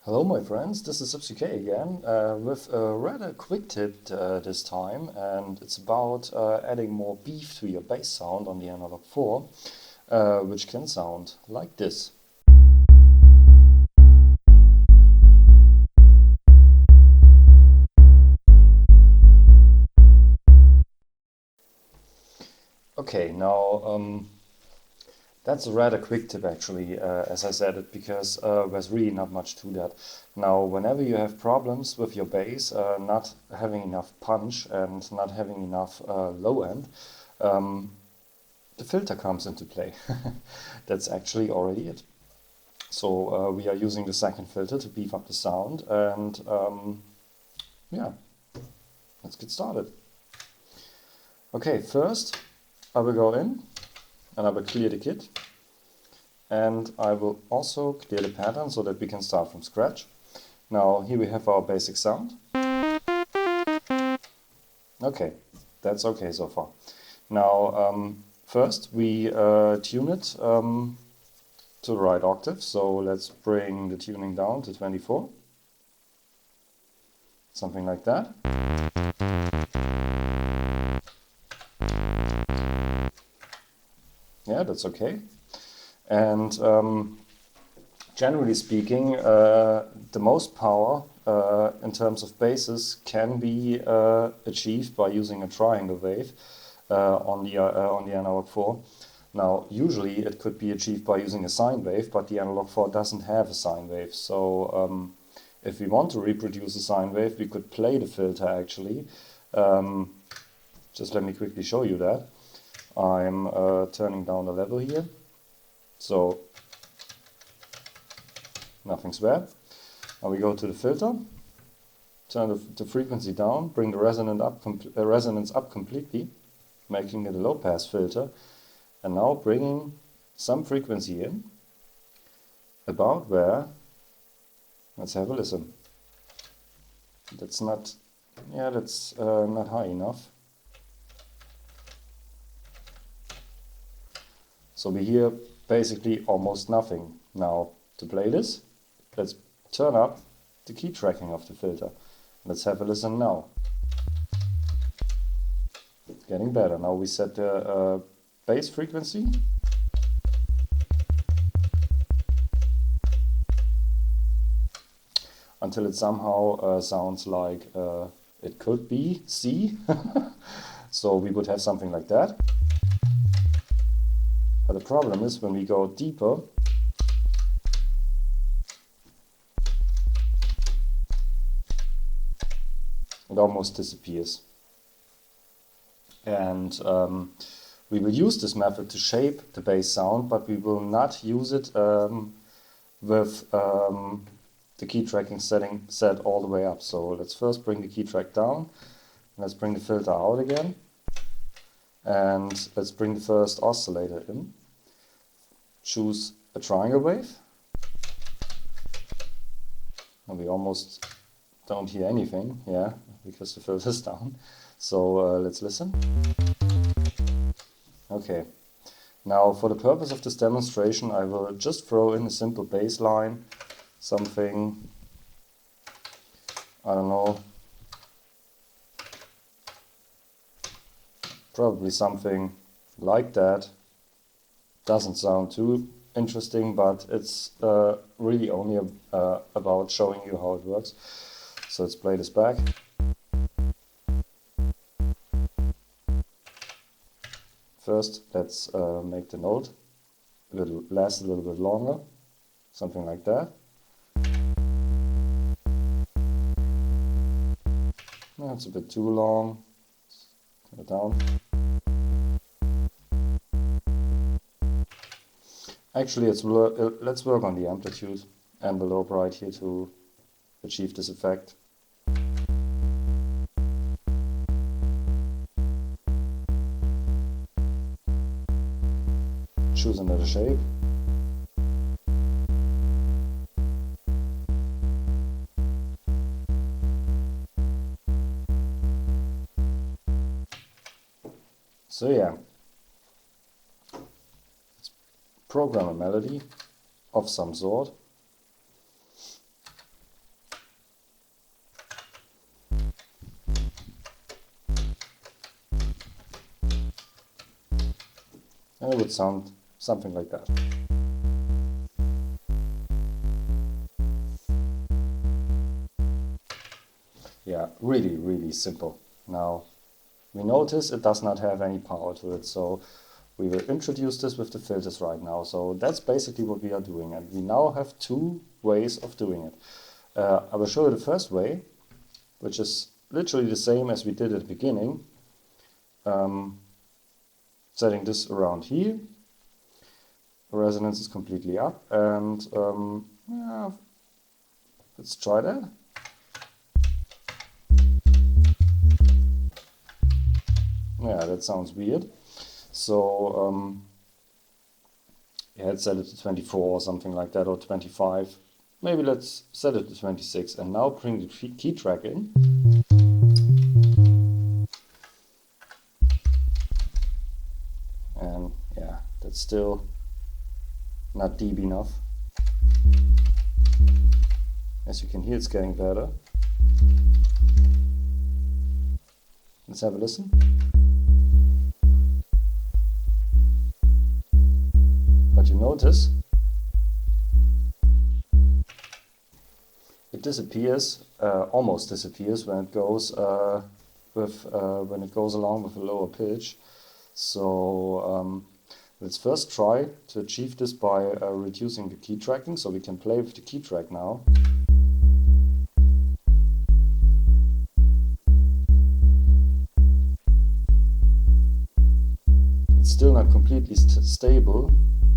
Hello my friends, this is Subbass again with a rather quick tip this time, and it's about adding more beef to your bass sound on the Analog 4, which can sound like this. Okay, now that's a rather quick tip actually, as I said it, because there's really not much to that. Now, whenever you have problems with your bass, not having enough punch and not having enough low end, the filter comes into play. That's actually already it. So we are using the second filter to beef up the sound, and yeah, let's get started. Okay, first I will go in and I will clear the kit, and I will also clear the pattern so that we can start from scratch. Now here we have our basic sound. Okay, that's okay so far. Now first we tune it to the right octave, so let's bring the tuning down to 24, something like that. Yeah, that's okay. And generally speaking, the most power in terms of basses can be achieved by using a triangle wave on the Analog 4. Now, usually it could be achieved by using a sine wave, but the Analog 4 doesn't have a sine wave. So if we want to reproduce a sine wave, we could play the filter actually. Just let me quickly show you that. I'm turning down the level here, so nothing's bad. Now we go to the filter, turn the frequency down, bring the resonance up completely, making it a low pass filter, and now bringing some frequency in, about where, let's have a listen. That's not, yeah, that's not high enough. So we hear basically almost nothing. Now, to play this, let's turn up the key tracking of the filter. Let's have a listen now. Getting better. Now we set the bass frequency. Until it somehow sounds like it could be C. So we would have something like that. But the problem is when we go deeper, it almost disappears. And we will use this method to shape the bass sound, but we will not use it with the key tracking setting set all the way up. So let's first bring the key track down. Let's bring the filter out again. And let's bring the first oscillator in. Choose a triangle wave. And we almost don't hear anything, yeah, because the filter is down. So let's listen. Okay. Now for the purpose of this demonstration, I will just throw in a simple bass line, something, I don't know, probably something like that. Doesn't sound too interesting, but it's really only about showing you how it works. So let's play this back. First, let's make the note last a little bit longer, something like that. No, it's a bit too long. Turn it down. Actually, let's work on the amplitude envelope right here to achieve this effect. Choose another shape. So yeah, program a melody of some sort. and it would sound something like that. Yeah, really, really simple. Now, we notice it does not have any power to it, so we will introduce this with the filters right now. So that's basically what we are doing, and we now have two ways of doing it. I will show you the first way, which is literally the same as we did at the beginning. Setting this around here, the resonance is completely up, and yeah, let's try that. Yeah, that sounds weird. So yeah, let's set it to 24 or something like that, or 25. Maybe let's set it to 26, and now bring the key track in. And yeah, that's still not deep enough. As you can hear, it's getting better. Let's have a listen. But you notice it disappears, almost disappears when it goes when it goes along with a lower pitch. So let's first try to achieve this by reducing the key tracking, so we can play with the key track now. It's still not completely stable,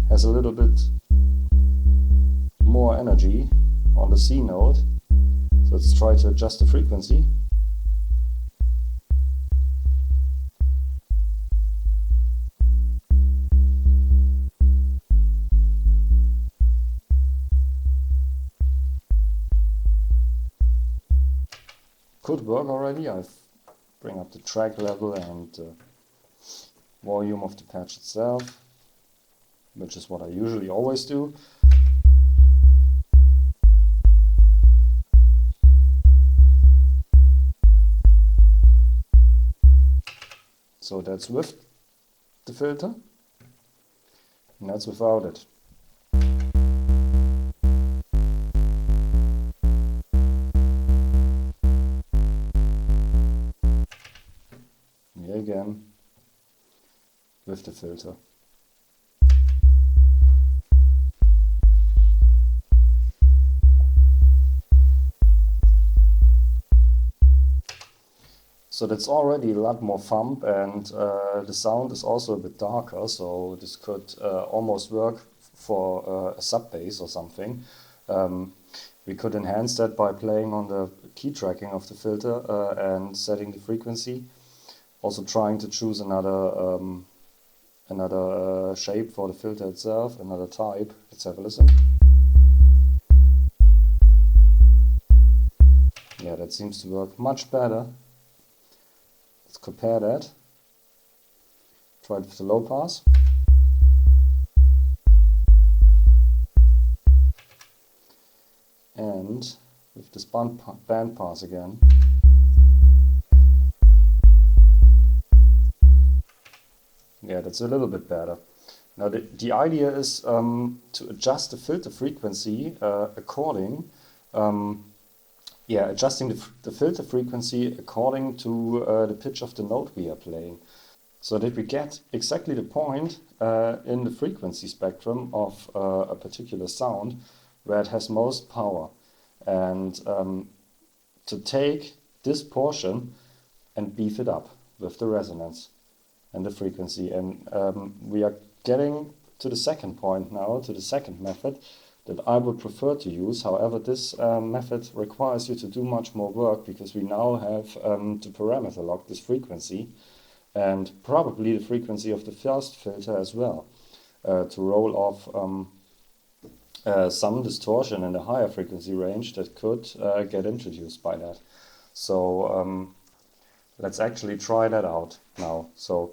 has a little bit more energy on the C note. So let's try to adjust the frequency. Could work already. I bring up the track level and volume of the patch itself, which is what I usually always do. So that's with the filter, and that's without it. Here again, with the filter. So that's already a lot more thump, and the sound is also a bit darker, so this could almost work for a sub bass or something. We could enhance that by playing on the key tracking of the filter and setting the frequency. Also trying to choose another shape for the filter itself, another type. Let's have a listen. Yeah, that seems to work much better. Let's compare that. Try it with the low pass. And with this band pass again. Yeah, that's a little bit better. Now the idea is to adjust the filter frequency adjusting the filter frequency according to the pitch of the note we are playing, so that we get exactly the point in the frequency spectrum of a particular sound where it has most power, and to take this portion and beef it up with the resonance and the frequency. And we are getting to the second point now, to the second method that I would prefer to use. However, this method requires you to do much more work, because we now have to parameter lock this frequency and probably the frequency of the first filter as well, to roll off some distortion in the higher frequency range that could get introduced by that. So let's actually try that out now. So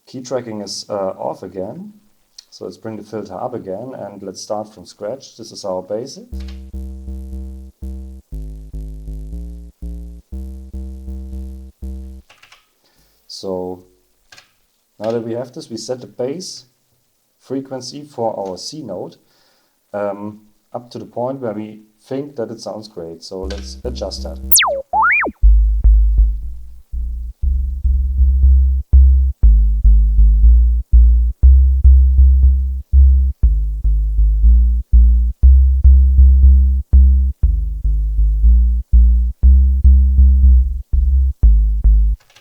key tracking is off again. So let's bring the filter up again and let's start from scratch. This is our basic. So Now that we have this, we set the bass frequency for our C note up to the point where we think that it sounds great. So let's adjust that.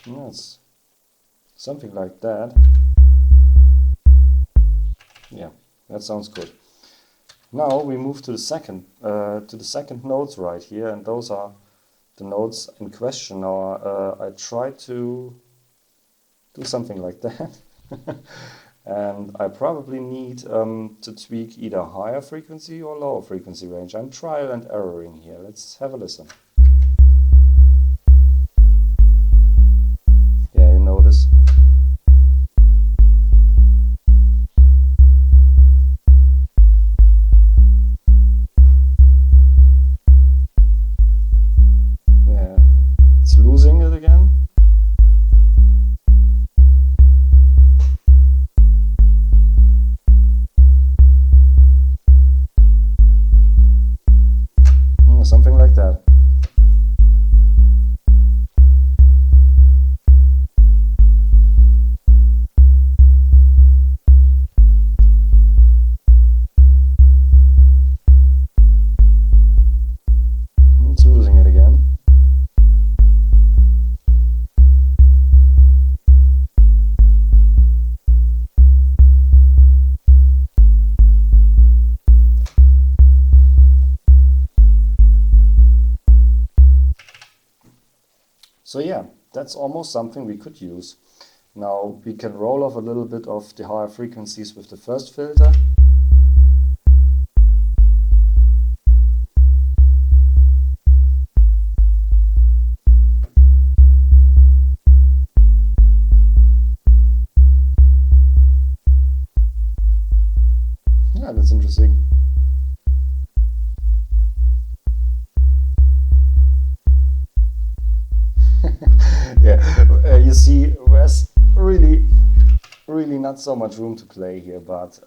Yes, something like that. Yeah, that sounds good. Now we move to the second notes right here, and those are the notes in question. Now I try to do something like that, and I probably need to tweak either higher frequency or lower frequency range. I'm trial and erroring here. Let's have a listen. Yeah, you notice. Yeah, it's losing it again. Something like that. It's losing it again. So yeah, that's almost something we could use. Now we can roll off a little bit of the higher frequencies with the first filter. Yeah, that's interesting. Yeah, you see, there's really not so much room to play here, but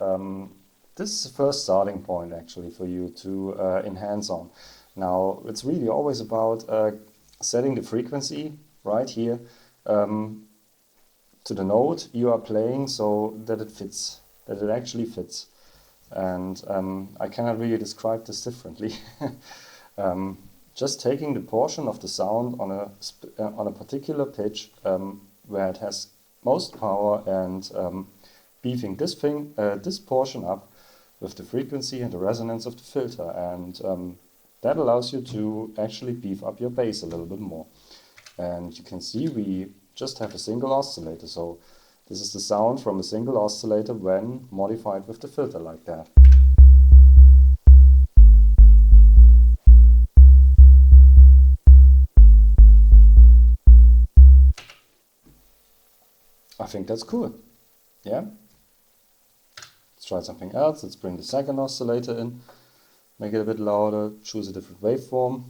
this is the first starting point actually for you to enhance on. Now, it's really always about setting the frequency right here to the note you are playing so that it fits, that it actually fits. And I cannot really describe this differently. Just taking the portion of the sound on a particular pitch where it has most power and beefing this portion up with the frequency and the resonance of the filter, and that allows you to actually beef up your bass a little bit more. And you can see we just have a single oscillator, so this is the sound from a single oscillator when modified with the filter like that. I think that's cool. Yeah? Let's try something else. Let's bring the second oscillator in, make it a bit louder, choose a different waveform.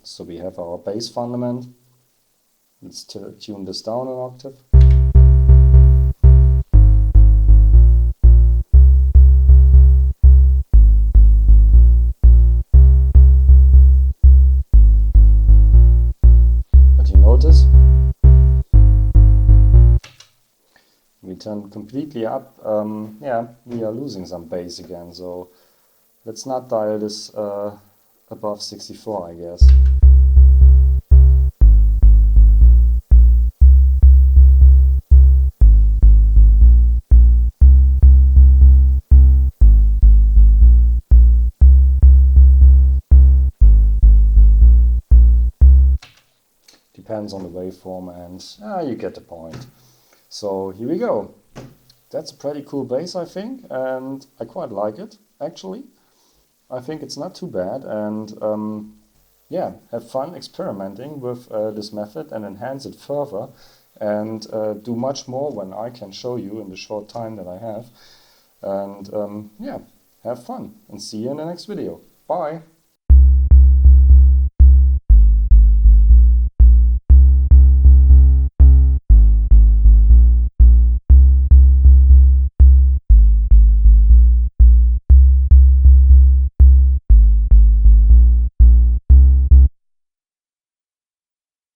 So we have our bass fundament. Let's tune this down an octave. Notice we turn completely up. Yeah, we are losing some bass again, so let's not dial this above 64, I guess. Depends on the waveform, and you get the point. So here we go. That's a pretty cool bass, I think, and I quite like it, actually. I think it's not too bad, and yeah, have fun experimenting with this method and enhance it further, and do much more when I can show you in the short time that I have. And yeah, have fun, and see you in the next video. Bye!